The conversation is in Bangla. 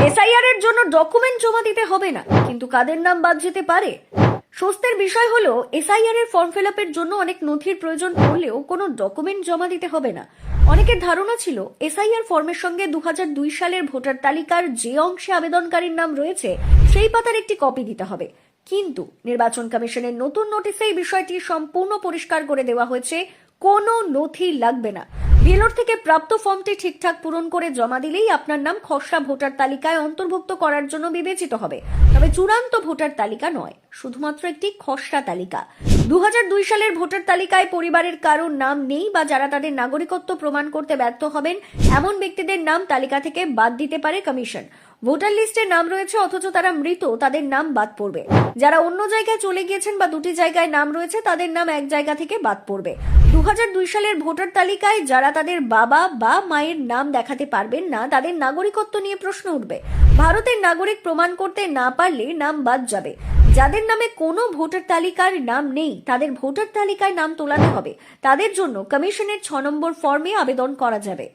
এসআইআর এর জন্য ডকুমেন্ট জমা দিতে হবে না, কিন্তু কাদের নাম বাদ যেতে পারে? স্বস্তির বিষয় হলো এসআইআর এর ফর্ম ফিল আপের জন্য অনেক নথির প্রয়োজন পড়লেও কোনো ডকুমেন্ট জমা দিতে হবে না। অনেকের ধারণা ছিল এসআইআর ফর্মের সঙ্গে 2002 সালের ভোটার তালিকার যে অংশে আবেদনকারীর নাম রয়েছে সেই পাতার একটি কপি দিতে হবে, কিন্তু নির্বাচন কমিশনের নতুন নোটিশে এই বিষয়টি সম্পূর্ণ পরিষ্কার করে দেওয়া হয়েছে। কোনো নথি লাগবে না। বিএলওর থেকে প্রাপ্ত ফর্মটি ঠিকঠাক পূরণ করে জমা দিলেই আপনার নাম খসড়া ভোটার তালিকায় অন্তর্ভুক্ত করার জন্য বিবেচিত হবে। তবে চূড়ান্ত ভোটার তালিকা নয়, শুধুমাত্র একটি খসড়া তালিকা। 2002 সালের ভোটার তালিকায় পরিবারের কারোর নাম নেই বা যারা তাদের নাগরিকত্ব প্রমাণ করতে ব্যর্থ হবেন এমন ব্যক্তিদের নাম তালিকা থেকে বাদ দিতে পারে কমিশন। ভোটার লিস্টে নাম রয়েছে অথচ তারা মৃত, তাদের নাম বাদ পড়বে। যারা অন্য জায়গায় চলে গিয়েছেন বা দুটি জায়গায় নাম রয়েছে তাদের নাম এক জায়গা থেকে বাদ পড়বে। 2002 সালের ভোটার তালিকায় যারা তাদের বাবা বা মায়ের নাম দেখাতে পারবেন না তাদের নাগরিকত্ব নিয়ে প্রশ্ন উঠবে। ভারতের নাগরিক প্রমাণ করতে না পারলে নাম বাদ যাবে। যাদের নামে কোনো ভোটার তালিকার নাম নেই তাদের ভোটার তালিকায় নাম তোলাতে হবে। তাদের জন্য কমিশনের 6 নম্বর ফর্মে আবেদন করা যাবে।